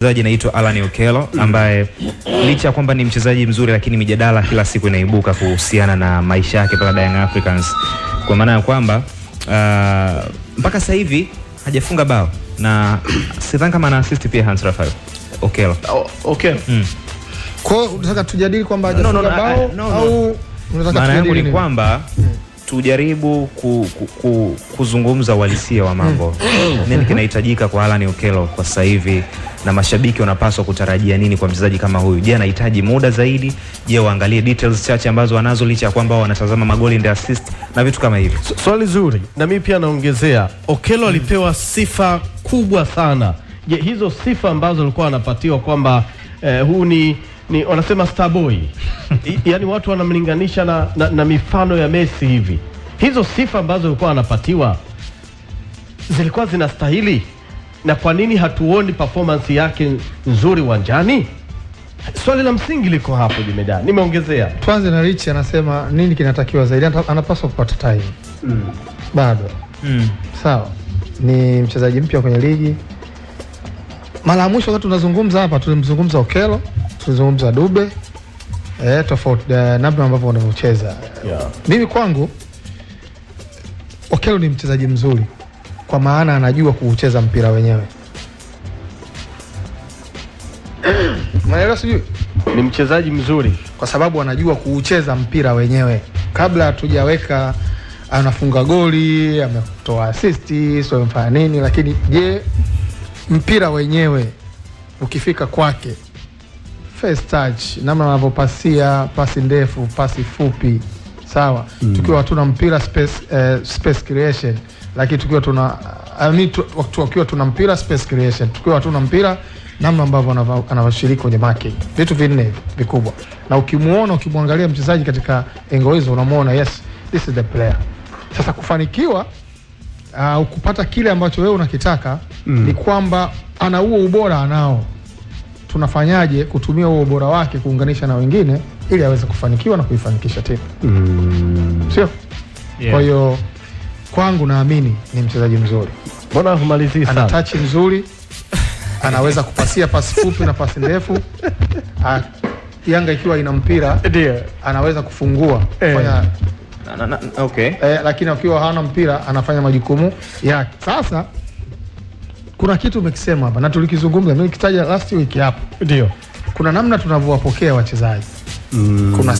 Mchezaji anaitwa Alan Okello ambaye licha ya kwamba ni mchezaji mzuri, lakini mijadala kila siku inaibuka kuhusiana na maisha yake pale Young Africans, kwa maana ya kwamba mpaka sasa hivi hajafunga bao na sidhani kama ana assist pia Hans Raphael Okello. Okello. Kwa unataka tujadili kwamba hajafunga bao au unataka tujadili ni kwamba tujaribu kuzungumza uhalisia wa mambo. Nini kinahitajika kwa Alan Okello kwa sasa hivi na mashabiki wanapaswa kutarajia nini kwa mchezaji kama huyu? Je, anahitaji muda zaidi? Je, waangalie details chache ambazo wanazo licha ya kwamba wanatazama magoli and assist na vitu kama hivi? Swali zuri. Na mimi pia naongezea, Okello alipewa sifa kubwa sana. Je, hizo sifa ambazo alikuwa anapatiwa kwamba huu ni wanasema star boy. Yaani watu wanamlinganisha na mifano ya Messi hivi. Hizo sifa ambazo alikuwa anapatiwa zilikuwa zinastahili, na kwa nini hatuoni performance yake nzuri uwanjani? Swali la msingi liko hapo Jimedani. Nimeongezea. Tuanze na Rich, anasema nini kinatakiwa zaidi? Anapaswa kupata time. Bado. Sawa. Ni mchezaji mpya kwenye ligi. Mara ya mwisho wakati tunazungumza hapa tulimzungumza Okello, tulizungumza Dube. Tofauti namna ambavyo wanacheza. Mimi kwangu Okello ni mchezaji mzuri kwa maana anajua kuucheza mpira wenyewe. Maana sijui ni mchezaji mzuri kwa sababu anajua kuucheza mpira wenyewe. Kabla hatujaweka anafunga goli, ametoa assist, sio amefanya nini, lakini je, mpira wenyewe ukifika kwake, first touch, namna anavyopasia, pasi ndefu, pasi fupi, sawa. Tukiwa hatuna mpira space creation, lakini tukiwa tuna mpira space creation, tukiwa hatuna mpira namna ambavyo anavyoshiriki kwenye marking, vitu vinne vikubwa. Na ukimwangalia mchezaji katika engo hizo unamuona, yes, this is the player. Sasa kufanikiwa kupata kile ambacho wewe unakitaka ni kwamba ana huo ubora anao. Tunafanyaje kutumia huo ubora wake kuunganisha na wengine ili aweze kufanikiwa na kuifanikisha timu? Sio? Yeah. Kwa hiyo kwangu naamini ni mchezaji mzuri. Mbona humalizi sana? Ana touch nzuri. Anaweza kupasia pasi fupi na pasi ndefu. Yanga ikiwa ina mpira anaweza kufungua kufanya okay. Lakini akiwa hana mpira anafanya majukumu yake. Sasa kuna kitu umekisema hapa na tulikizungumza, mimi nikitaja last week hapo. Ndio. Kuna namna tunavyowapokea wachezaji. Kuna